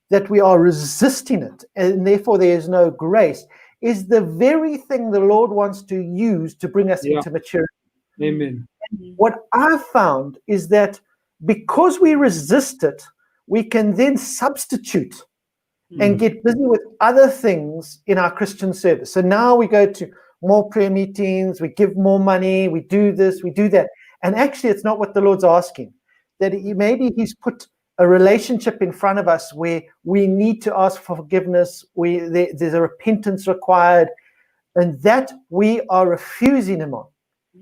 that we are resisting it, and therefore there is no grace, is the very thing the Lord wants to use to bring us into maturity. Amen. And what I've found is that because we resist it, we can then substitute and get busy with other things in our Christian service. So now we go to more prayer meetings, we give more money, we do this, we do that. And actually, it's not what the Lord's asking. That maybe he's put a relationship in front of us where we need to ask for forgiveness, there's a repentance required, and that we are refusing him on.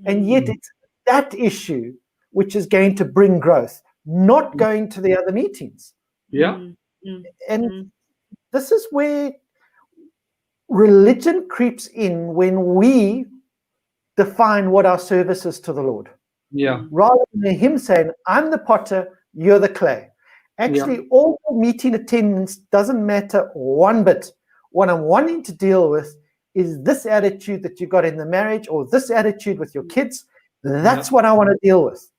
And yet it's that issue which is going to bring growth, not going to the other meetings. And this is where religion creeps in, when we define what our service is to the Lord. Rather than him saying, I'm the potter, you're the clay. Actually, all meeting attendance doesn't matter one bit. What I'm wanting to deal with is this attitude that you got in the marriage, or this attitude with your kids. That's what I want to deal with.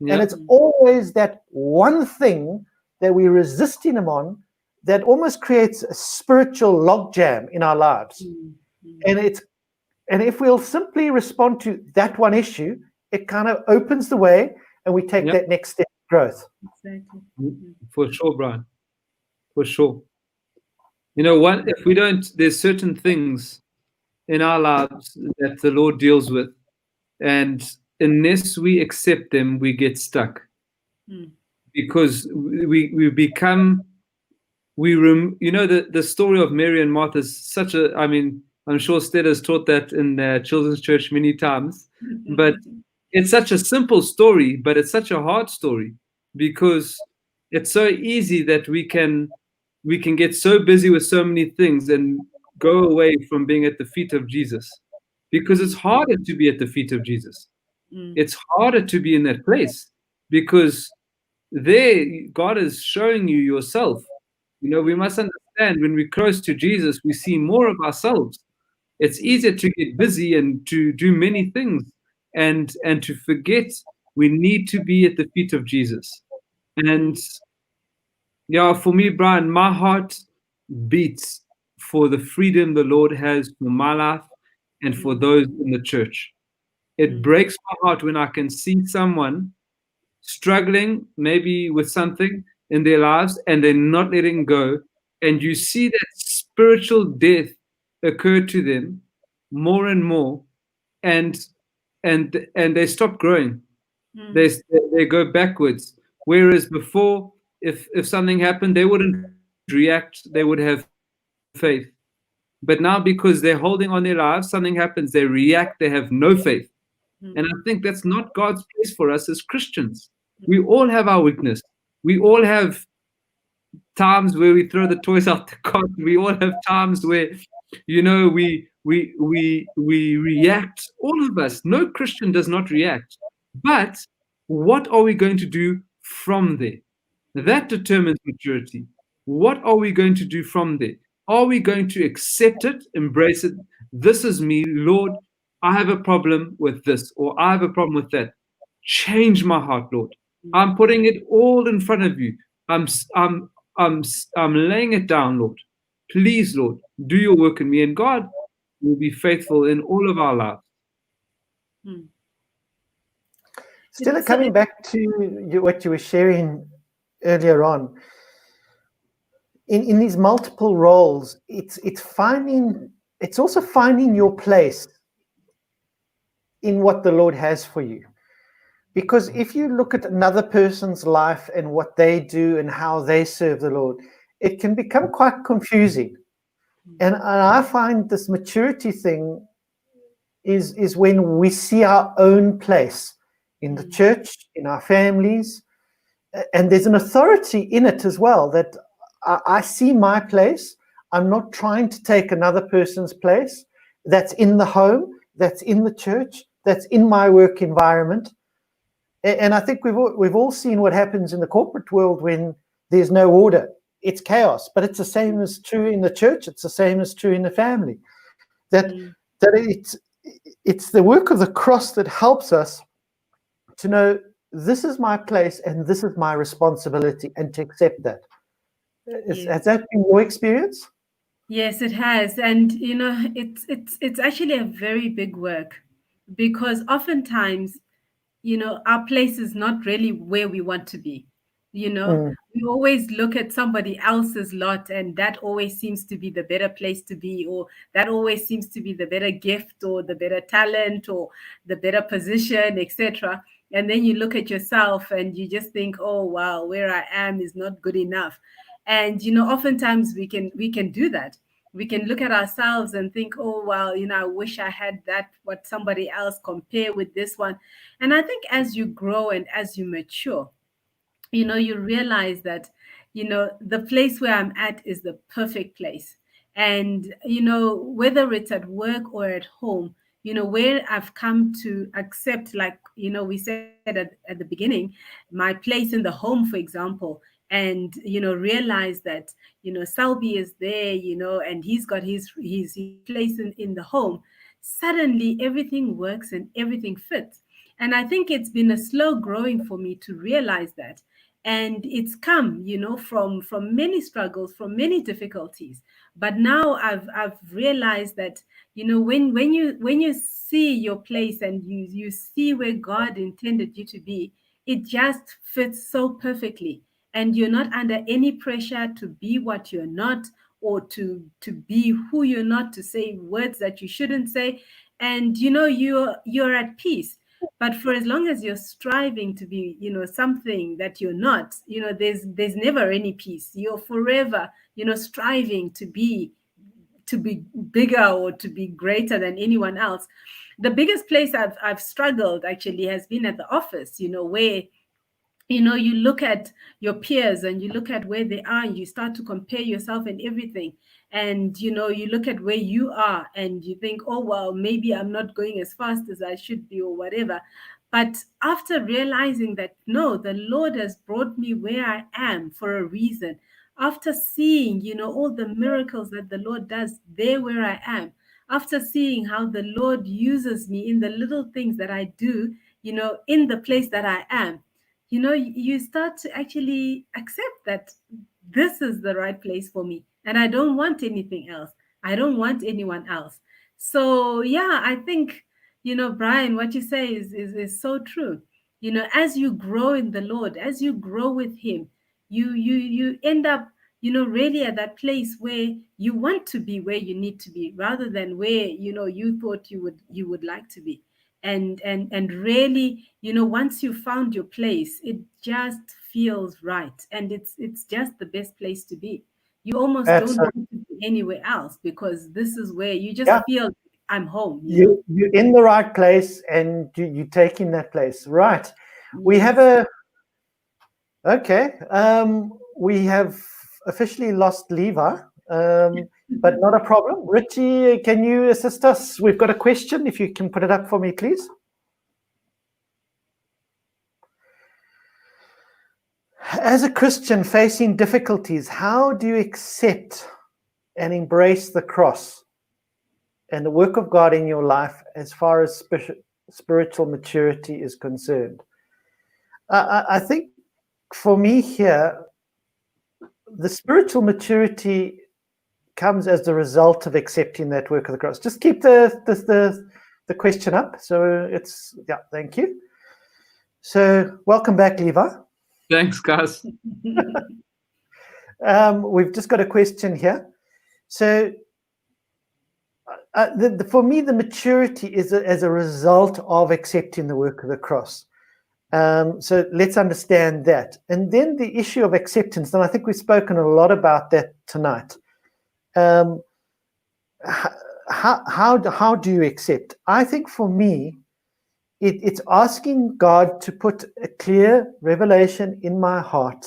And it's always that one thing that we're resisting him on that almost creates a spiritual logjam in our lives. And if we'll simply respond to that one issue, it kind of opens the way, and we take that next step of growth. Exactly. For sure, Brian. For sure. If we don't, there's certain things in our lives that the Lord deals with, and unless we accept them, we get stuck. Because we become, the story of Mary and Martha is such a, I'm sure Stead has taught that in children's church many times, but it's such a simple story, but it's such a hard story, because it's so easy that we can get so busy with so many things and go away from being at the feet of Jesus, because it's harder to be at the feet of Jesus. It's harder to be in that place, because there God is showing you yourself. We must understand, when we're close to Jesus, we see more of ourselves. It's easier to get busy and to do many things, and to forget we need to be at the feet of Jesus. And for me, Brian, my heart beats for the freedom the Lord has for my life and for those in the church. It breaks my heart when I can see someone struggling maybe with something in their lives and they're not letting go, and you see that spiritual death occur to them more and more, and they stop growing. They go backwards. Whereas before, if something happened, they wouldn't react, they would have faith. But now, because they're holding on their lives, something happens, they react, they have no faith. And I think that's not God's place for us as Christians. We all have our weakness. We all have times where we throw the toys out the cot. We all have times where, we react. All of us. No Christian does not react. But what are we going to do from there? That determines maturity. What are we going to do from there? Are we going to accept it, embrace it? This is me, Lord. I have a problem with this, or I have a problem with that. Change my heart, Lord. I'm putting it all in front of you. I'm I'm laying it down, Lord. Please, Lord, do your work in me, and God will be faithful in all of our lives. Stella, coming back to what you were sharing earlier on, in these multiple roles, it's also finding your place in what the Lord has for you. Because if you look at another person's life and what they do and how they serve the Lord, it can become quite confusing. And I find this maturity thing is when we see our own place in the church, in our families, and there's an authority in it as well, that I see my place. I'm not trying to take another person's place. That's in the home, that's in the church, that's in my work environment. And I think we've all seen what happens in the corporate world when there's no order. It's chaos, but it's the same as true in the church. It's the same as true in the family. That it's the work of the cross that helps us to know this is my place and this is my responsibility, and to accept that. Has that been your experience? Yes, it has. And it's actually a very big work, because oftentimes, our place is not really where we want to be. We always look at somebody else's lot, and that always seems to be the better place to be, or that always seems to be the better gift, or the better talent, or the better position, etc. And then you look at yourself and you just think, oh wow, where I am is not good enough. And oftentimes we can do that. We can look at ourselves and think, oh well, I wish I had that, what somebody else, compare with this one. And I think as you grow and as you mature, you realize that the place where I'm at is the perfect place. And whether it's at work or at home, where I've come to accept, like we said at the beginning, my place in the home, for example, and realize that Selby is there, and he's got his place in the home. Suddenly everything works and everything fits. And I think it's been a slow growing for me to realize that. And it's come from many struggles, from many difficulties. But now I've realized that when you see your place and you see where God intended you to be, it just fits so perfectly. And you're not under any pressure to be what you're not, or to be who you're not, to say words that you shouldn't say. And you're at peace. But for as long as you're striving to be something that you're not, there's never any peace. You're forever striving to be bigger, or to be greater than anyone else. The biggest place I've struggled actually has been at the office, where you look at your peers and you look at where they are, and you start to compare yourself and everything. And you look at where you are and you think, oh well, maybe I'm not going as fast as I should be, or whatever. But after realizing that no, the Lord has brought me where I am for a reason, after seeing all the miracles that the Lord does there where I am, after seeing how the Lord uses me in the little things that I do, in the place that I am, you start to actually accept that this is the right place for me, and I don't want anything else. I don't want anyone else. So yeah, I think Brian, what you say is so true. As you grow in the Lord, as you grow with Him, you end up really at that place where you want to be, where you need to be, rather than where you thought you would like to be. And really, once you found your place, it just feels right, and it's just the best place to be. You almost don't want to be anywhere else, because this is where you just feel I'm home. You're in the right place, and you're taking that place, right? We have we have officially lost Levi, but not a problem. Richie, can you assist us? We've got a question. If you can put it up for me, please. As a Christian facing difficulties, how do you accept and embrace the cross and the work of God in your life as far as spiritual maturity is concerned? I think for me here, the spiritual maturity comes as the result of accepting that work of the cross. Just keep the question up. So it's, yeah, thank you. So welcome back, Levi. Thanks, guys. We've just got a question here. So for me, the maturity is as a result of accepting the work of the cross. So let's understand that. And then the issue of acceptance, and I think we've spoken a lot about that tonight. How do you accept? I think for me, it's asking God to put a clear revelation in my heart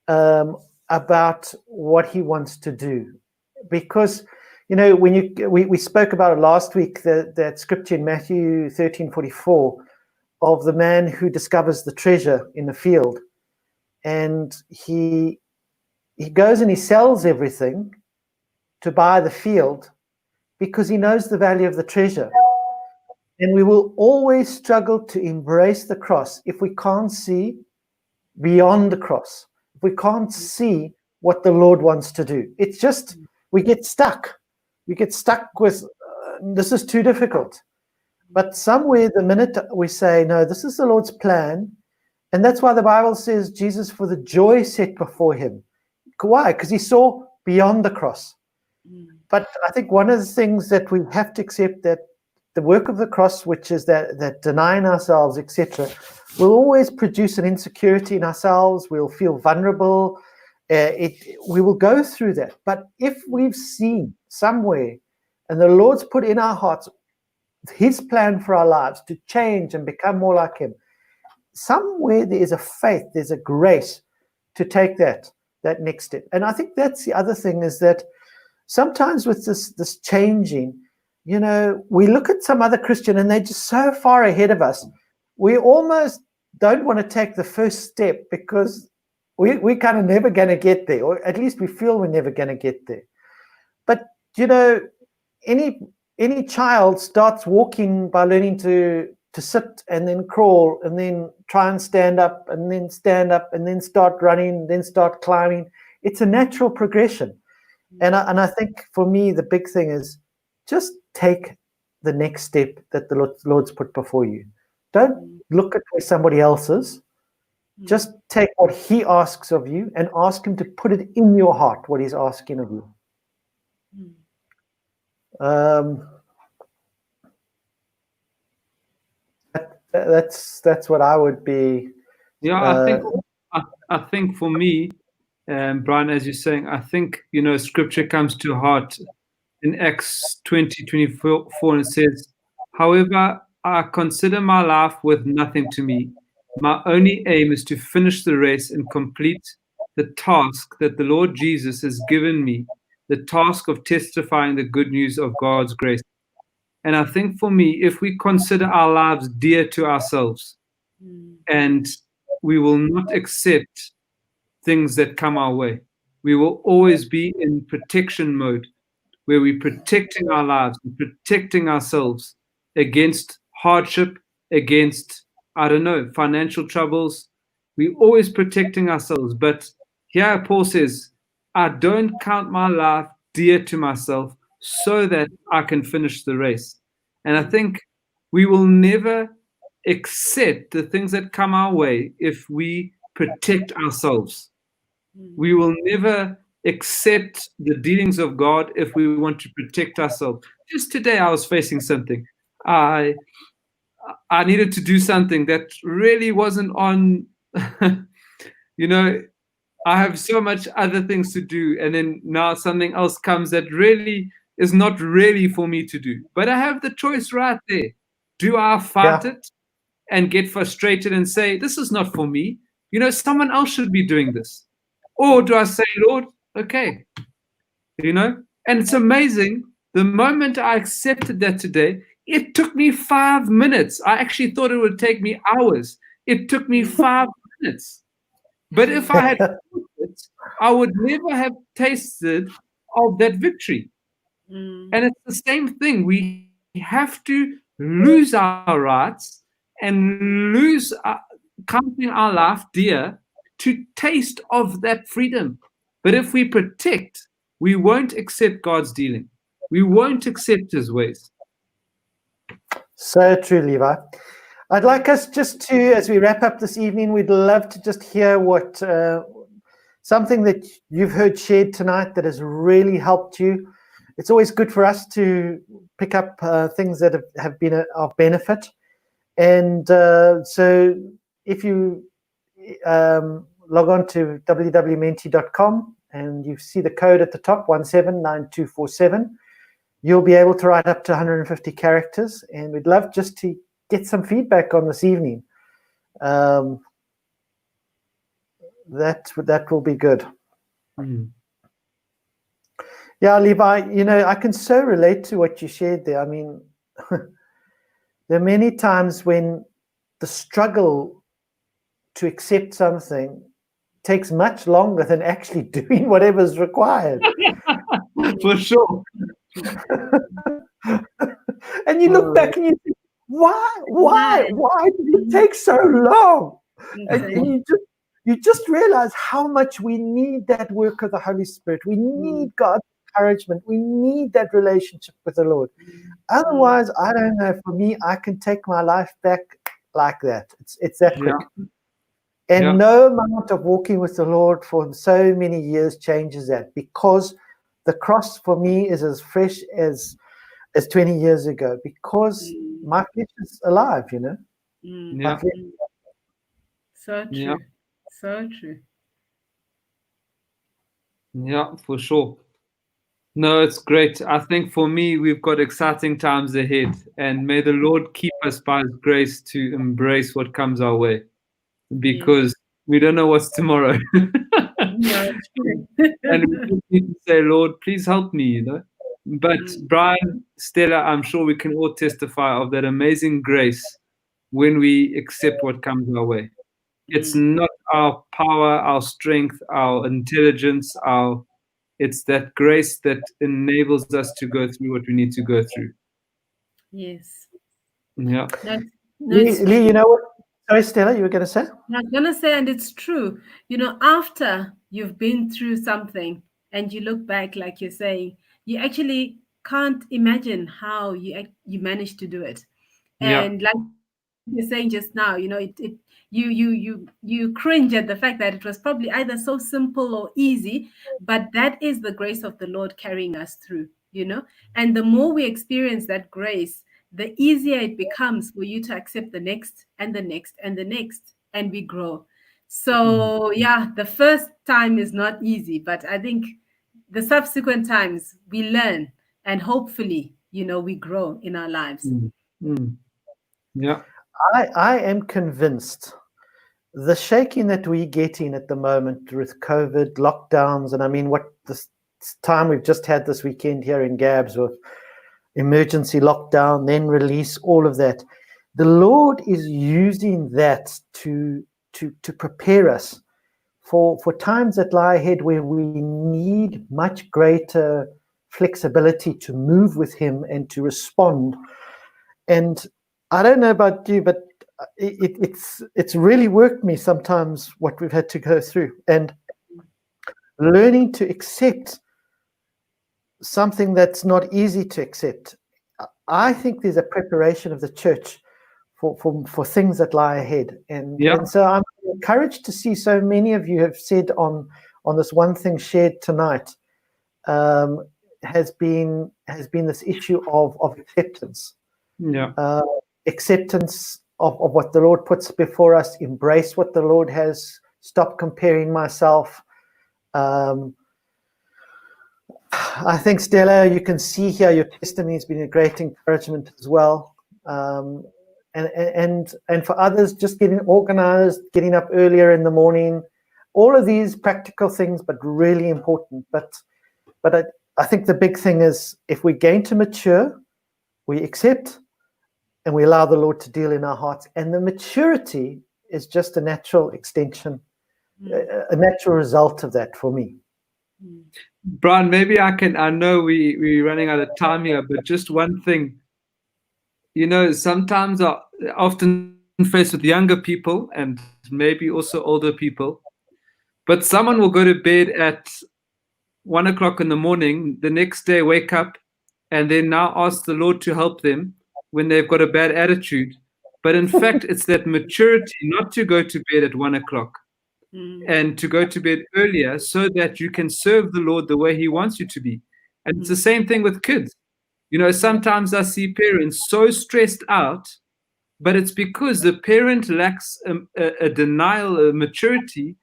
about what he wants to do. Because, you know, when we spoke about it last week, that scripture in Matthew 13:44 of the man who discovers the treasure in the field. And he goes and he sells everything to buy the field because he knows the value of the treasure. And we will always struggle to embrace the cross if we can't see beyond the cross, if we can't see what the Lord wants to do. It's just, we get stuck. We get stuck with, this is too difficult. But somewhere the minute we say, no, this is the Lord's plan, and that's why the Bible says Jesus, for the joy set before him. Why? Because he saw beyond the cross. But I think one of the things that we have to accept, that the work of the cross, which is that denying ourselves, etc., will always produce an insecurity in ourselves. We'll feel vulnerable. We will go through that. But if we've seen somewhere, and the Lord's put in our hearts his plan for our lives to change and become more like him, somewhere there is a faith, there's a grace to take that next step. And I think that's the other thing, is that sometimes with this changing, you know, we look at some other Christian and they're just so far ahead of us. We almost don't want to take the first step because we're kind of never going to get there, or at least we feel we're never going to get there. But, you know, any child starts walking by learning to sit and then crawl and then try and stand up and then stand up and then start running, then start climbing. It's a natural progression. And I think for me, the big thing is just take the next step that the Lord's put before you. Don't look at where somebody else is. Just take what he asks of you and ask him to put it in your heart, what he's asking of you. That's what I would be. Yeah, I think for me, Brian, as you're saying, I think, you know, scripture comes to heart in Acts 20:24, and it says, however, I consider my life worth nothing to me. My only aim is to finish the race and complete the task that the Lord Jesus has given me, the task of testifying the good news of God's grace. And I think for me, if we consider our lives dear to ourselves, and we will not accept things that come our way, we will always be in protection mode, where we're protecting our lives and protecting ourselves against hardship, against, I don't know, financial troubles. We're always protecting ourselves. But here Paul says, I don't count my life dear to myself so that I can finish the race. And I think we will never accept the things that come our way if we protect ourselves. We will never accept the dealings of God if we want to protect ourselves. Just today I was facing something. I needed to do something that really wasn't on, you know, I have so much other things to do, and then now something else comes that really is not really for me to do. But I have the choice right there. Do I fight it and get frustrated and say, this is not for me? You know, someone else should be doing this. Or do I say, Lord, okay, you know? And it's amazing. The moment I accepted that today, it took me 5 minutes. I actually thought it would take me hours. It took me 5 minutes. But if I had it, I would never have tasted of that victory. And it's the same thing. We have to lose our rights and lose counting our life dear to taste of that freedom. But if we protect, we won't accept God's dealing. We won't accept his ways. So true, Levi. I'd like us just to, as we wrap up this evening, we'd love to just hear what something that you've heard shared tonight that has really helped you. It's always good for us to pick up things that have been of benefit. And so if you log on to www.menti.com and you see the code at the top, 179247, you'll be able to write up to 150 characters. And we'd love just to get some feedback on this evening. That will be good. Mm. Yeah, Levi, you know, I can so relate to what you shared there. I mean, there are many times when the struggle to accept something takes much longer than actually doing whatever's required. For sure. And you look back and you think, why did it take so long? And you just realize how much we need that work of the Holy Spirit. We need God's encouragement. We need that relationship with the Lord. Otherwise, I don't know, for me, I can take my life back like that. It's that quick. And no amount of walking with the Lord for so many years changes that, because the cross for me is as fresh as 20 years ago, because my flesh is alive, you know. Yeah. So true. Yeah. So true. Yeah, for sure. No, it's great. I think for me, we've got exciting times ahead, and may the Lord keep us by his grace to embrace what comes our way, because we don't know what's tomorrow. Yeah, and we just need to say, Lord, please help me, you know. But Brian, Stella, I'm sure we can all testify of that amazing grace when we accept what comes our way. It's not our power, our strength, our intelligence, it's that grace that enables us to go through what we need to go through. Yes. Yeah. Lee, you know what? Sorry, Stella, you were going to say? I was going to say, and it's true, you know, after you've been through something and you look back, like you're saying, you actually can't imagine how you managed to do it. And like you're saying just now, you know, you cringe at the fact that it was probably either so simple or easy, but that is the grace of the Lord carrying us through, you know. And the more we experience that grace, the easier it becomes for you to accept the next and the next and the next, and we grow. So yeah, the first time is not easy, but I think the subsequent times we learn, and hopefully, you know, we grow in our lives. Yeah. I am convinced the shaking that we're getting at the moment with COVID lockdowns, and I mean, what this time we've just had this weekend here in Gabs with emergency lockdown, then release, all of that. The Lord is using that to prepare us for times that lie ahead, where we need much greater flexibility to move with him and to respond. And I don't know about you, but it's really worked me sometimes what we've had to go through, and learning to accept something that's not easy to accept. I think there's a preparation of the church for things that lie ahead, and so I'm encouraged to see so many of you have said on this one thing shared tonight has been this issue of acceptance. Acceptance of what the Lord puts before us, embrace what the Lord has, stop comparing myself. I think, Stella, you can see here your testimony has been a great encouragement as well. And for others, just getting organized, getting up earlier in the morning, all of these practical things, but really important. But I think the big thing is, if we're going to mature, we accept and we allow the Lord to deal in our hearts. And the maturity is just a natural extension, a natural result of that for me. Brian, maybe I know we're running out of time here, but just one thing. You know, sometimes I often faced with younger people and maybe also older people, But someone will go to bed at 1 o'clock in the morning, the next day wake up, and then now ask the Lord to help them when they've got a bad attitude. But in fact, it's that maturity not to go to bed at 1 o'clock and to go to bed earlier so that you can serve the Lord the way He wants you to be. And it's the same thing with kids. You know, sometimes I see parents so stressed out, but it's because the parent lacks a denial, a maturity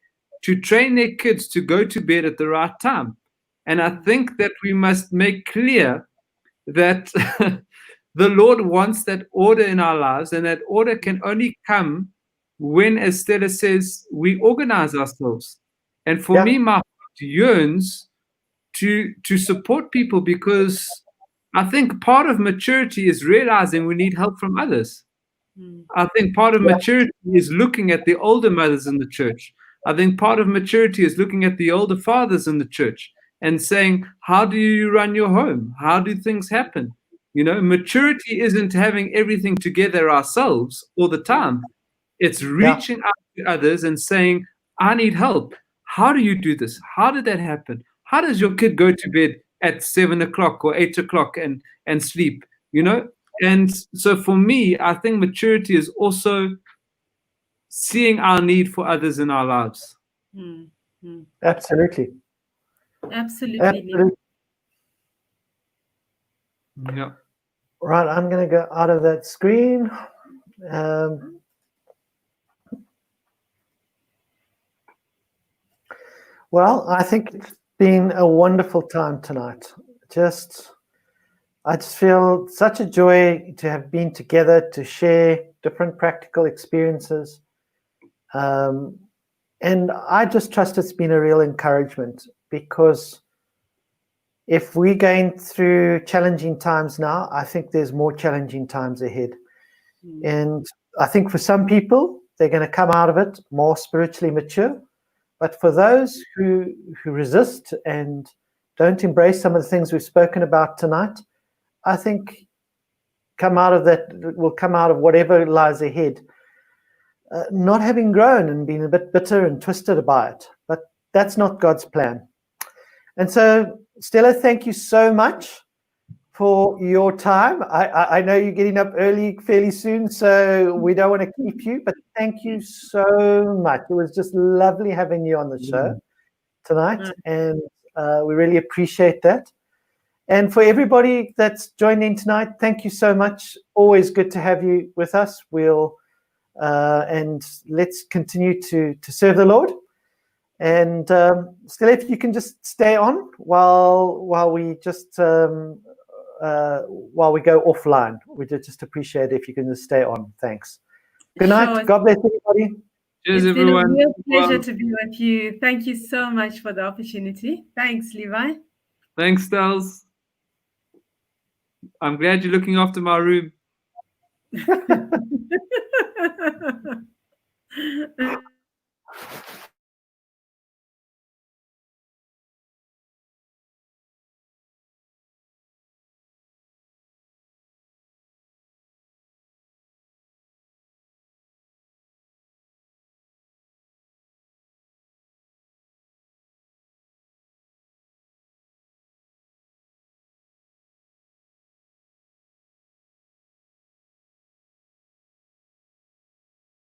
to train their kids to go to bed at the right time. And I think that we must make clear that the Lord wants that order in our lives, and that order can only come when, as Stella says, we organize ourselves. And for me, my heart yearns to support people, because I think part of maturity is realizing we need help from others. I think part of maturity is looking at the older mothers in the church. I think part of maturity is looking at the older fathers in the church and saying, how do you run your home? How do things happen? You know, maturity isn't having everything together ourselves all the time. It's reaching out to others and saying, I need help. How do you do this? How did that happen? How does your kid go to bed at 7 o'clock or 8 o'clock and sleep? You know? And so for me, I think maturity is also seeing our need for others in our lives. Absolutely. Absolutely. Yeah. Right, I'm going to go out of that screen. Well, I think it's been a wonderful time tonight. I just feel such a joy to have been together to share different practical experiences. And I just trust it's been a real encouragement, because if we're going through challenging times now, I think there's more challenging times ahead. And I think for some people, they're going to come out of it more spiritually mature. But for those who resist and don't embrace some of the things we've spoken about tonight, I think will come out of whatever lies ahead, not having grown and been a bit bitter and twisted by it. But that's not God's plan. And so, Stella, thank you so much for your time. I know you're getting up early fairly soon, so we don't want to keep you, but thank you so much. It was just lovely having you on the show tonight, and we really appreciate that. And for everybody that's joined in tonight, thank you so much. Always good to have you with us. And let's continue to serve the Lord. And Stella, if you can just stay on while we just while we go offline, we just appreciate it if you can just stay on. Thanks. Good night. Sure. God bless everybody. Cheers, It's everyone. been a real pleasure to be with you. Thank you so much for the opportunity. Thanks, Levi. Thanks, Stels. I'm glad you're looking after my room.